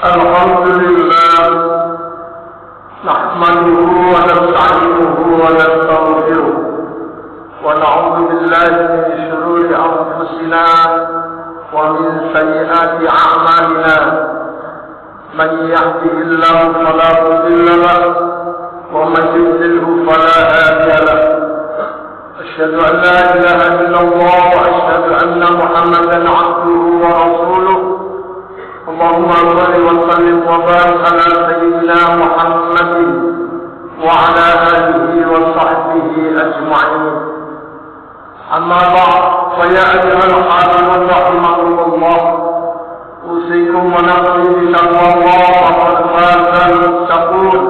الحمد لله نحمده نحمده ونستعينه ونستغفره ونعوذ بالله من شرور أنفسنا ومن سيئات أعمالنا من يهده الله فلا مضل له ومن يضلله فلا هادي له أشهد أن لا إله إلا الله وأشهد أن محمدا عبده ورسوله اللهم صل وسلم وبارك على سيدنا محمد وعلى آله وصحبه أجمعين أما بعد فيا أيها الحاضرون رحمكم الله أوصيكم ونفسي بتقوى الله وقد فاز المتقون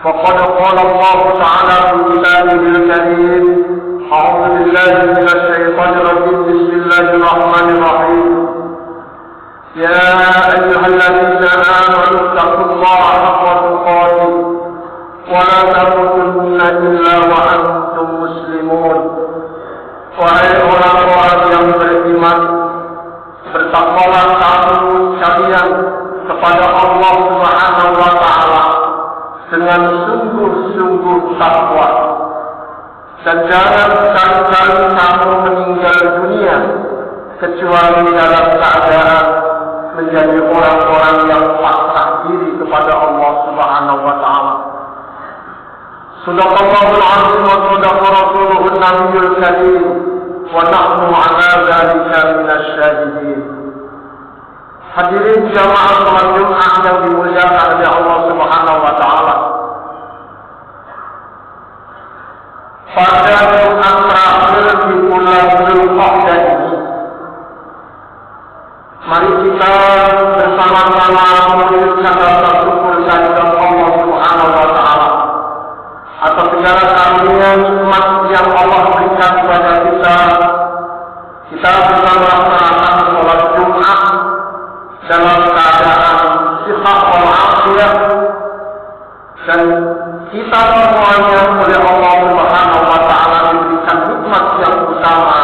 فقد قال الله تعالى في كتابه الكريم أعوذ بالله من الشيطان الرجيم بسم الله الرحمن الرحيم يا أيها الذين آمنوا اتقوا الله حق تقاته ولا تموتن إلا وأنتم مسلمون. Wahai orang-orang yang beriman, bertakwalah kamu sekalian kepada Allah Subhanahu wa Ta'ala dengan sungguh-sungguh takwa, dan jangan sekali-kali kamu meninggal dunia kecuali dalam keadaan menjadi orang-orang yang pasrah diri kepada Allah Subhanahu wa Ta'ala. Sadaqallahul azim wa sadaqa rasuluhun nabiyul karim wa nahnu ala dzalika minasyahidin. Hadirin jamaah salat Jumat yang dimuliakan oleh Allah Subhanahu wa Ta'ala. Pada Jumat terakhir di bulan Dzulqa'dah ini, mari kita bersama-sama mengucapkan rasa syukur kehadirat Allah Subhanahu wa Ta'ala atas segala karunia nikmat yang Allah berikan kepada kita. Kita bisa melaksanakan sholat Jumat dalam keadaan sihah wal afiyah, dan kita semuanya oleh Allah Subhanahu wa Ta'ala diberikan nikmat yang utama,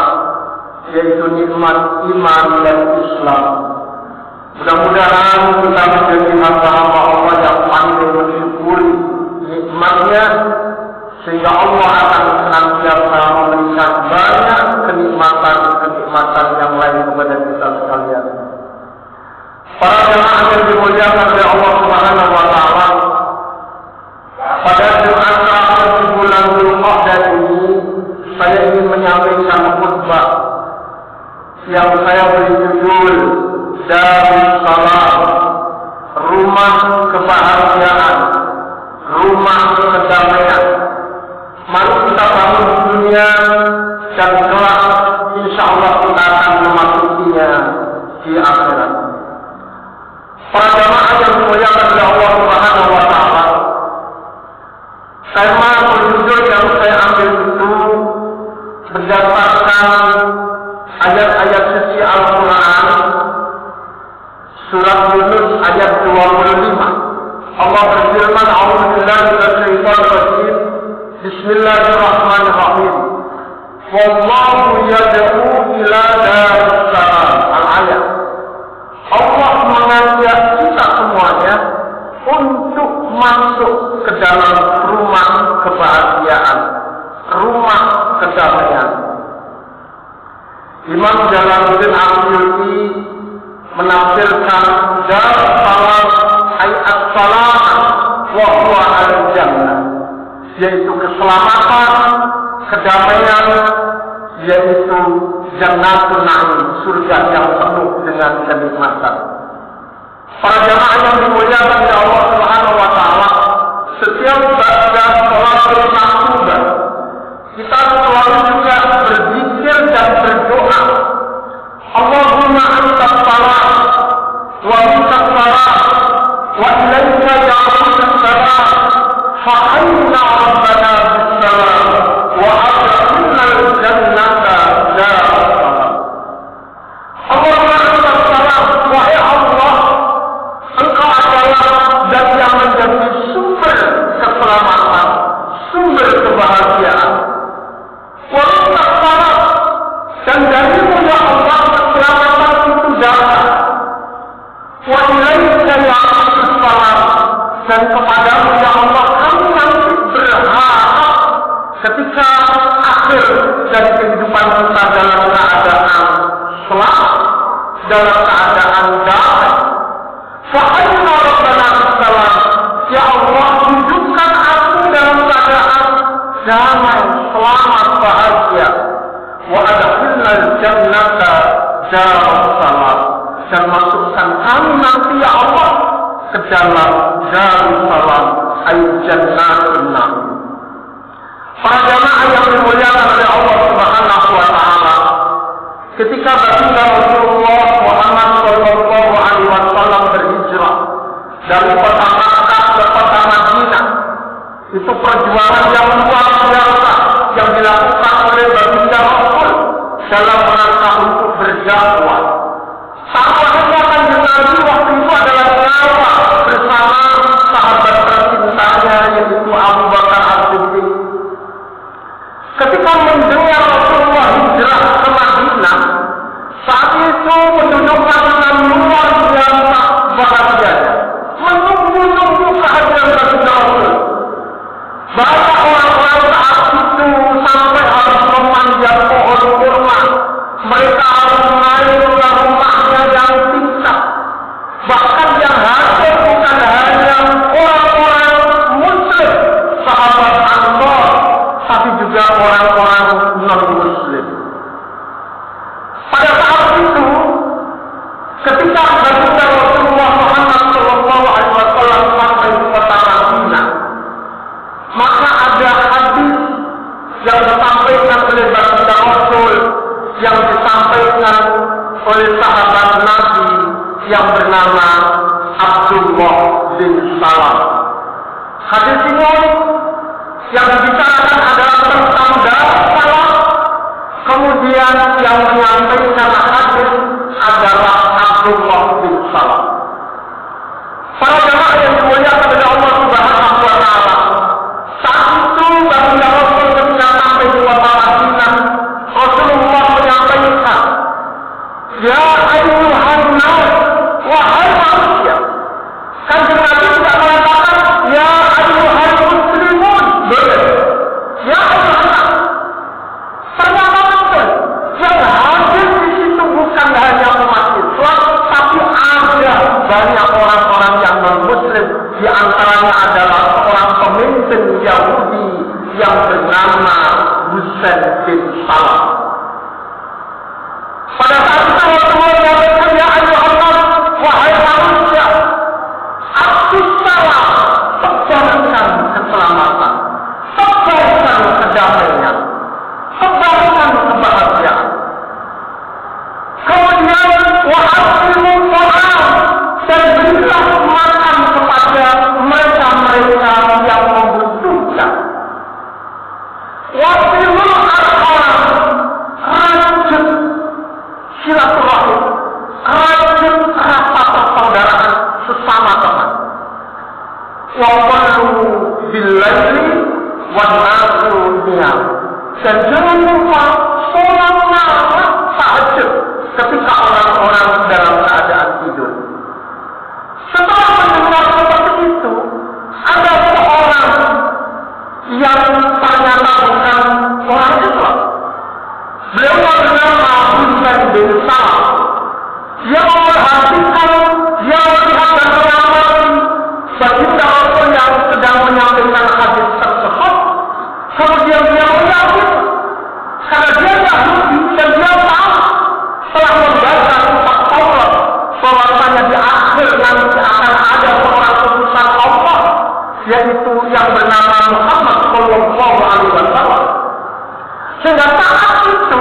yaitu nikmat iman dan Islam. Mudah-mudahan kita menjadi hamba-hamba Allah yang pandai mensyukuri nikmatnya, sehingga Allah akan senantiasa memberikan banyak kenikmatan yang lain kepada kita sekalian. Para jemaah yang dimuliakan oleh Allah Subhanahu wa Ta'ala, pada Jumat terakhir di bulan Dzulqa'dah ini, saya ingin menyampaikan khutbah yang saya beri judul Darussalam, rumah kebahagiaan, rumah kedamaian. Mari kita bangun dunia dan kelak insyaallah kita akan memasukinya di akhirat. Para jemaah yang dimuliakan oleh Allah Subhanahu wa Ta'ala, tema berjudul yang saya ambil itu berdasarkan ayat-ayat suci Al-Quran, surat Yunus ayat 25. Allah berfirman, A'udzubillahi minasyaitonir rajim, Bismillahirrahmanirrahim. Wallahu yad'u ila Darussalam. Al-ayat. Allah mengajak kita semuanya untuk masuk ke dalam rumah kebahagiaan, rumah kedamaian. Imam Jalaluddin Al-Suyuti menafsirkan Darussalam ayat salam wa huwa al-jannah, yaitu keselamatan, kedamaian, yaitu Jannatun Na'im, surga yang penuh dengan kenikmatan. Para jemaah yang dimuliakan oleh Allah Subhanahu wa Ta'ala, setiap baca sholatul maktubah, kita selalu juga berzikir dan berdoa, Allahumma antas salam wa minkas salam wa ilaika ya'udus salam fa'inna rabbana bis salam wa adkhilna al-jannata darussalam. Allahumma antas salam, wahai Allah, Engkau adalah zat yang menjadi sumber keselamatan, sumber kebahagiaan. Wa minkas salam, dan darimu ya Allah keselamatan itu datang. Wa ilaika ya'udus salam, dan kepadamu ya Allah kami damai, selamat, bahagia. Wa adkhilnal jannata darussalam, dan masukkan kami nanti ya Allah ke dalam darussalam, ay jannatin na'im. Para jamaah yang dimuliakan oleh Allah Subhanahu wa taala, ketika baginda Rasulullah Muhammad sallallahu alaihi wasallam berhijrah dari kota Makkah ke kota Madinah, itu perjuangan yang luar biasa yang dilakukan oleh baginda Rasul dalam rangka untuk berdakwah. Takwahnya kan Nabi waktu itu adalah dakwah bersama sahabat tercintanya yaitu Abu Bakar As-Siddiq. Ketika mendengar Rasulullah hijrah ke Madinah, saat itu penduduk Madinah luar biasa bahagianya, menunggu-nunggu kehadiran baginda Rasul. Banyak orang-orang saat itu sampai harus memanjat pohon kurma. Mereka harus naik ke rumahnya yang tingkat. Bahkan yang hadir bukan hanya orang-orang Muslim, sahabat Ansor, tapi juga orang-orang non-Muslim. Pada saat itu, ketika baginda Rasulullah Muhammad SAW sampai di kota Madinah, maka ada hadis yang disampaikan oleh baginda Rasul, yang disampaikan oleh sahabat Nabi yang bernama Abdullah bin Salam. Hadis ini yang dibicarakan adalah tentang darussalam. Kemudian yang menyampaikan hadis adalah Abdullah bin Salam. Para jamaah yang dimuliakan oleh Allah Subhanahu wa taala, saat itu baginda Rasul ketika sampai di kota Madinah, Rasulullah menyampaikan, ya ayyuhan nas, wahai manusia. Kanjeng Nabi tidak mengatakan ya ayyuhal muslimun, ya ayyuhan nas. Ternyata betul, yang hadir di situ bukan hanya umat Islam, tapi ada banyak orang-orang yang non-Muslim. Di antaranya adalah seorang pemimpin Yahudi yang bernama Husain bin Salam. Pada saat itu Rasulullah menyampaikan ya ayyuhan nas, wahai manusia, as-salam, sebarkan keselamatan, sebarkan kedamaian, sebarkan kebahagiaan. Kemudian wa'atimu ta'am, dan berilah makan kepada mereka-mereka yang membutuhkan. Wasilul arham, rajut silaturahim, rajut rasa persaudaraan sesama teman. Waqallu billaili wan nasu niyam, dan jangan lupa sholat malam tahajud ketika orang-orang dalam keadaan tidur. Setelah mendengar seperti itu, ada seorang yang ternyata bukan orang Islam. Beliau bernama Husain bin Salam. Dia memperhatikan, dia melihat dan mengamati baginda Rasul yang sedang menyampaikan hadis tersebut. Kemudian dia yakin, karena dia Yahudi dan dia tahu telah membaca kitab Taurat bahwasanya di akhir nanti akan ada seorang utusan Allah, yaitu yang bernama Muhammad sallallahu alaihi wasallam. Sehingga saat itu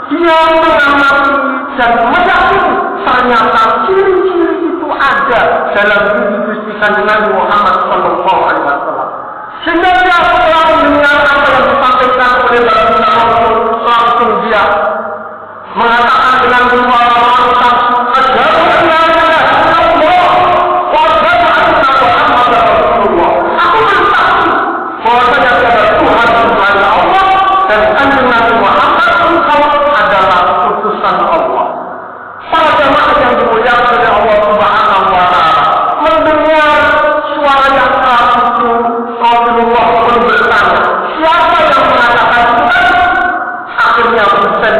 dia mengamati dan meyakini ternyata ciri-ciri itu ada dalam diri Gusti Kanjeng Nabi Muhammad sallallahu alaihi wasallam. Sehingga dia setelah mendengar apa yang disampaikan oleh baginda Rasul, langsung dia mengatakan dengan dua lantang, asyhadu an la ilaha illallah wa asyhadu anna Muhammadar Rasulullah. Aku bersaksi bahwasanya tiada Tuhan selain Allah dan Kanjeng Nabi Muhammad engkau adalah utusan Allah. Para jamaah yang dimuliakan oleh Allah Subhanahu wa taala, mendengar suara yang keras itu, Rasulullah pun bertanya, siapa yang mengatakan itu? Akhirnya Husain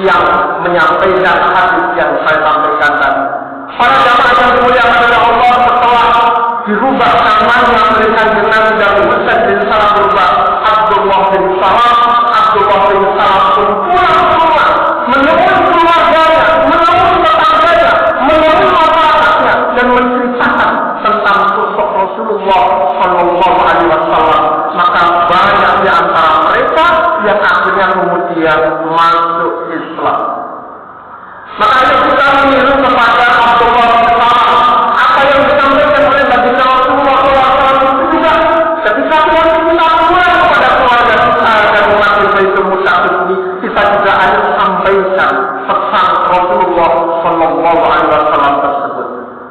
yang menyampaikan hadis yang saya sampaikan tadi. Para jamaah yang dimuliakan oleh Allah, setelah dirubah namanya mereka dengan Nabi Husain bin Salam berubah Abdullah bin Salam. Abdullah bin Salam pun pulang ke rumah, menemui keluarganya, menemui tetangganya, menemui masyarakatnya, dan menceritakan tentang sosok Rasulullah Shallallahu Alaihi Wasallam. Maka banyak di antara mereka yang akhirnya kemudian masuk Islam. Makanya kita meniru kepada Abdullah bin Salam. Apa yang disampaikan oleh baginda Rasulullah SAW itu juga ketika kita pulang kepada keluarga kita dan umat itu musafir ini, kita juga harus sampaikan pesan Rasulullah Shallallahu Alaihi Wasallam tersebut.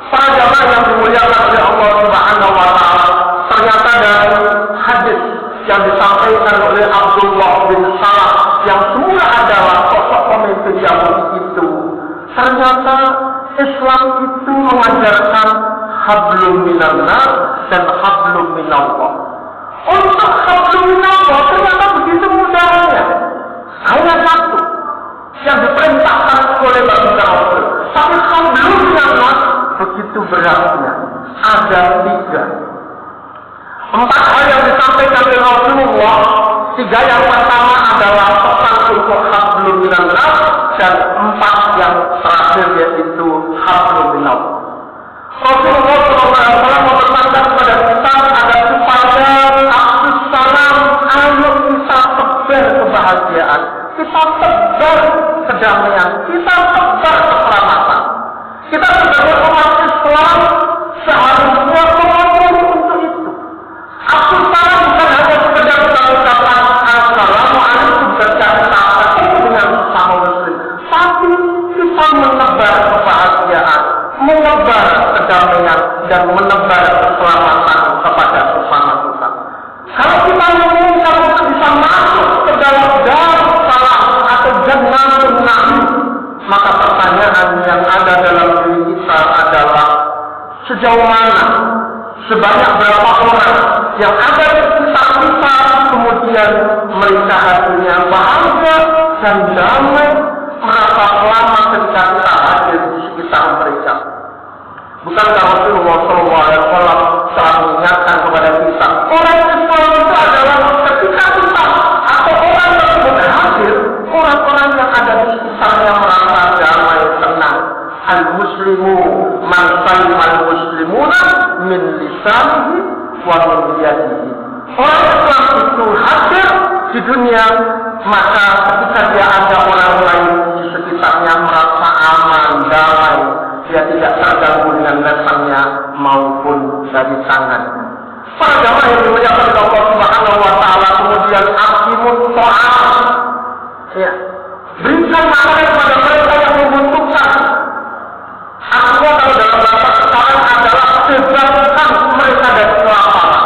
Para jamaah yang dimuliakan oleh Allah Subhanahu Wa Taala, ternyata dari hadis yang disampaikan oleh Abdullah bin Salam yang semula adalah sosok pemimpin Yahudi itu, ternyata Islam itu mengajarkan hablum minallah dan hablum minallah. Untuk hablum minallah ternyata begitu mudahnya. Hanya satu yang diperintahkan oleh baginda Rasul. Tapi hablum minallah begitu beratnya. Ada 3. 4 hal yang disampaikan oleh Rasulullah. 3 yang pertama adalah pesan untuk hablum minallah, dan 4 yang terakhir yaitu hablum minallah. Rasulullah SAW mempesankan kepada kita agar supaya Abdus Salam, ayo kita sebar kebahagiaan, kita sebar kedamaian, kita sebar keselamatan. Kita sebagai umat Islam seharusnya mengomong untuk itu. Abdus Salam bukan hanya sekedar mengucapkan Assalamualaikum berkata dengan sesama muslim, tapi kita menebar kebahagiaan, menebar kedamaian, dan menebar keselamatan kepada sesama kita. Kalau kita menginginkan untuk bisa masuk ke dalam Darus Salam atau Jannatul Na'im, maka pertanyaan yang ada dalam diri kita adalah sejauh mana, sebanyak berapa orang yang ada di sekitar kita kemudian mereka hatinya bahagia dan damai, merasa selamat ketika kita hadir di sekitar mereka. Bukankah Rasulullah SAW telah mengingatkan kepada kita, orang Islam itu adalah ketika kita atau orang tersebut hadir, orang-orang yang ada di sekitarnya merasa damai, tenang. Al-Muslimu man salima al-muslimuna min lisanihi wa min yadihi. Orang Islam itu hadir di dunia, maka ketika dia ada orang lain di sekitarnya merasa aman, damai, dia tidak terganggu dengan lesannya maupun dari tangannya. Para jamaah yang dimuliakan oleh Allah Subhanahu Wa Taala, kemudian aqimut ta'am, ya, berikan makanan kepada mereka yang membutuhkan. Artinya kalau dalam bahasa sekarang adalah bebaskan mereka dari kelaparan.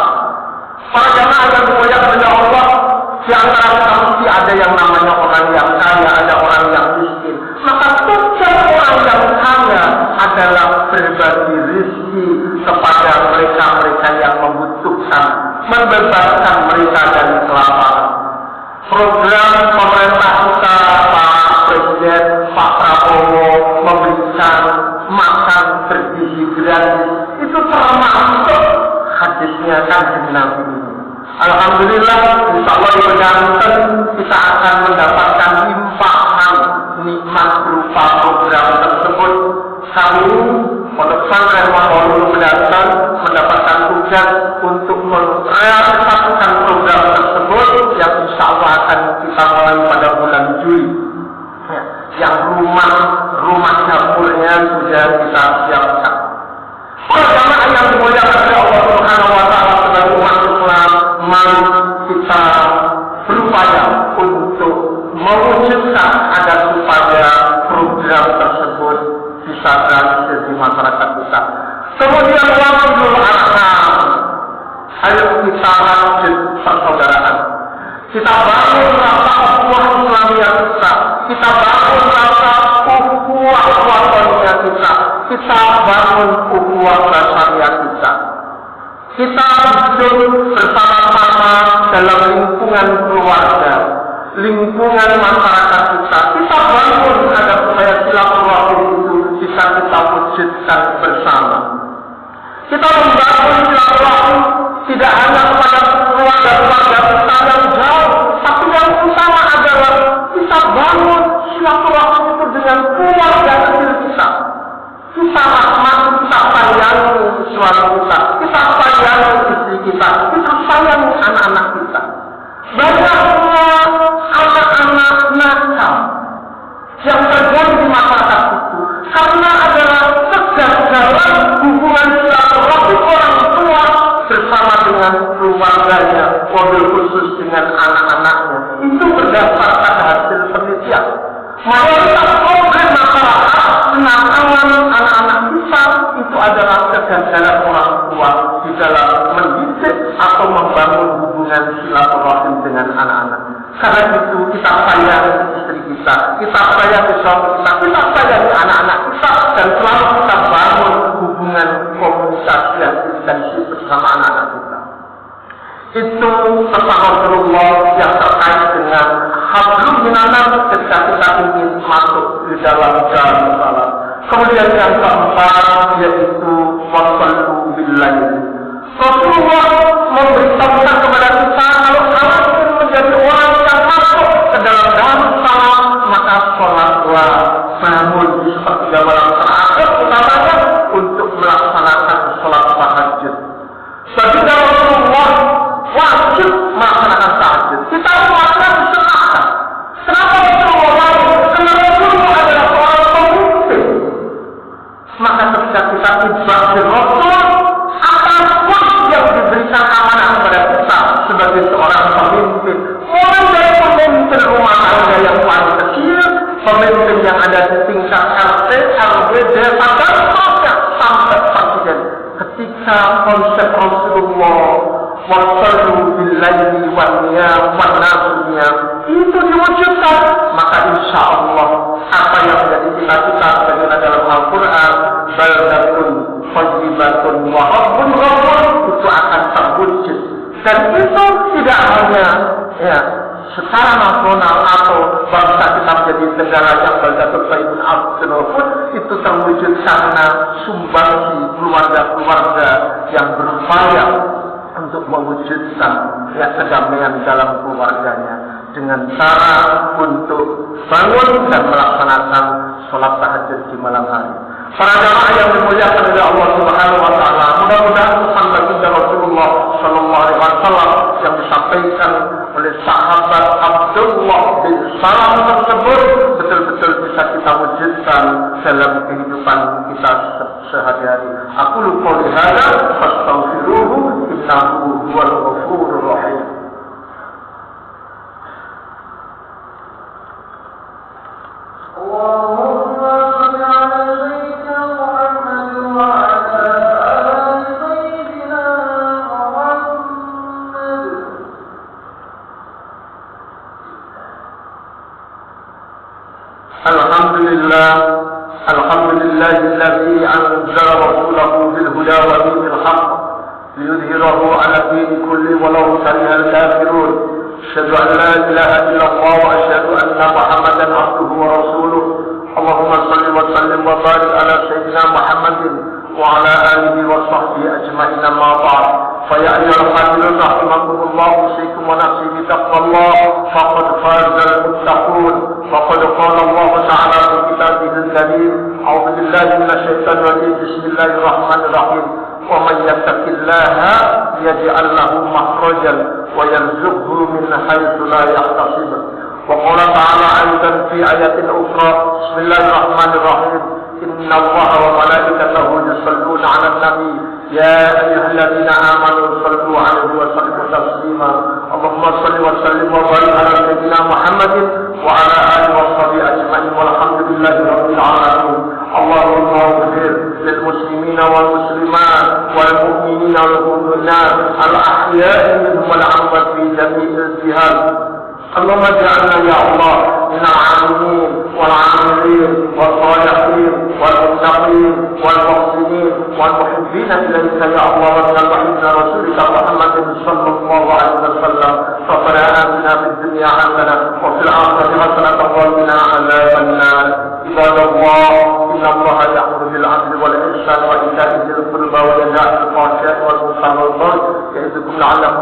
Para jamaah yang dimuliakan oleh Allah, di antara kita mesti ada yang namanya orang yang kaya, ada orang yang miskin. Maka tugas orang yang kaya adalah berbagi rezeki kepada mereka-mereka yang membutuhkan, membebaskan mereka dari kelaparan. Program pemerintah kita, Pak Presiden, Pak Prabowo memberikan makan bergizi gratis, itu termasuk hadisnya Kanjeng Nabi. Alhamdulillah, insya Allah di Banten kita akan mendapatkan limpahan nikmat berupa program tersebut. Kami Pondok Pesantren Maulana Banten mendapatkan tugas untuk merealisasikan program tersebut yang insya Allah akan kita mulai pada bulan Juli. Yang rumah dapurnya sudah kita siapkan. Para jamaah yang dimuliakan oleh Allah Subhanahu Wa Taala, sebagai umat Islam, mari kita berupaya untuk mewujudkan agar supaya program tersebut bisa berhasil di masyarakat kita. Kemudian wasilul arham, ayo kita lanjut persaudaraan. Kita bangun rasa ukhuwah Islamiyah kita. Kita bangun rasa ukhuwah wataniyah kita. Kita bangun ukhuwah basyariyah kita. Kita hidup bersama-sama dalam lingkungan keluarga, lingkungan masyarakat kita. Kita bangun kebaikan bersama. Kita membangun silaturahmi tidak hanya kepada keluarga-keluarga kita yang jauh, tapi yang utama adalah kita bangun silaturahmi itu dengan keluarga kecil kita. Kita rahmati, kita sayangi suami kita sayangi istri kita sayangi anak-anak kita. Banyaknya anak-anak nakal yang terjadi di masyarakat itu karena adalah kegagalan hubungan silaturahmi orang tua bersama dengan keluarganya, wabil khusus dengan anak-anaknya. Itu berdasarkan hasil penelitian. Mayoritas problem masyarakat kenakalan anak-anak kita itu adalah kegagalan orang tua di dalam mendidik atau membangun hubungan silaturahim dengan anak-anak. Karena itu kita sayangi istri kita sayangi suami kita sayangi anak-anak kita, dan selalu kita bangun hubungan komunikasi yang intensif bersama anak-anak kita. Itu pesan Rasulullah yang terkait dengan hablum minanas ketika kita ingin masuk di dalam jalan salat. Kemudian yang keempat yaitu wassallu billahi. Rasulullah memberitahukan kepada kita kalau kamu ingin menjadi orang yang masuk ke dalam salat, maka sholatlah bangun di sepertiga malam terakhir utamanya untuk melaksanakan sholat tahajud. Bagi Rasulullah wajib melaksanakan tahajud. Kita melakukan disunahkan. Kenapa Rasulullah? Karena Rasulullah adalah seorang pemimpin. Maka ketika kita ibadah Rasul, apapun yang diberikan amanah kepada kita sebagai seorang pemimpin, mulai dari pemimpin rumah tangga yang paling kecil, pemimpin yang ada di tingkat RT, RW, desa, dan seterusnya sampai presiden. Ketika konsep Rasulullah wassallu billahi wan-niyam wan-nasriyam itu diwujudkan, maka insya Allah apa yang menjadi cita-cita sebagaimana dalam Al-Quran, baldatun thayyibatun wa rabbun ghafur, itu akan terwujud. Dan itu tidak hanya secara nasional atau bangsa kita menjadi negara yang baldatun thayyibun abdun ghafur, itu terwujud karena sumbangsi keluarga-keluarga yang berupaya untuk mewujudkan kedamaian dalam keluarganya dengan cara untuk bangun dan melaksanakan sholat tahajud di malam hari. Para jamaah yang dimuliakan oleh Allah Subhanahu wa taala, mudah-mudahan pesan baginda Rasulullah sallallahu alaihi wasallam yang disampaikan oleh sahabat Abdullah bin Salam tersebut betul-betul bisa kita wujudkan dalam kehidupan kita sehari-hari. Aqulu qouli hadza fastaghfiruhu innahu huwal ghafurur rahim. Allahumma shalli ala sayyidina Muhammad wa ala ali sayyidina Muhammad. Alhamdulillah alladzi anzala rasulahu bil huda wa dinil haqq liyudhhirahu ala dini kulli walau karihal kafirun. Asyhadu an la ilaha illallah wa asyhadu anna Muhammadan abduhu wa rasuluh. Allahumma shalli wa sallim wa barik ala sayyidina Muhammadin wa ala alihi wa sahbihi ajma'in, amma ba'd. Fa ya ayyuhal mu'minun rahimakumullah, usikum wa nafsi bi taqwallah faqad fazal muttaqun. Faqad qala Allah ta'ala fi kitabihil karim, a'udzu billahi minasy syaithanir rajim, bismillahir rahmanir rahim. ومن يتق الله يجعل له مخرجا ويرزقه من حيث لا يحتسب. وقال تعالى أيضا في آية أخرى بسم الله الرحمن الرحيم إن الله وملائكته يصلون على النبي يا أيها الذين آمنوا صلوا عليه وسلموا تسليما. اللهم صل وسلم وبارك على سيدنا محمد وعلى آله وصحبه أجمعين والحمد لله رب العالمين. اللهم اغفر للمسلمين والمسلمات والمؤمنين والمؤمنات الأحياء منهم والأموات في جميع الجهات. اللهم اجعلنا يا الله من العاملين والعاملين والصالحين والمتقين والمحسنين والمحبين إليك يا الله ومن وحيد رسولك محمد صلى الله عليه وسلم. ربنا آتنا في الدنيا حسنة وفي الآخرة حسنة وقنا عذاب النار. عباد الله إن الله يأمر بالعدل والإحسان la'allakum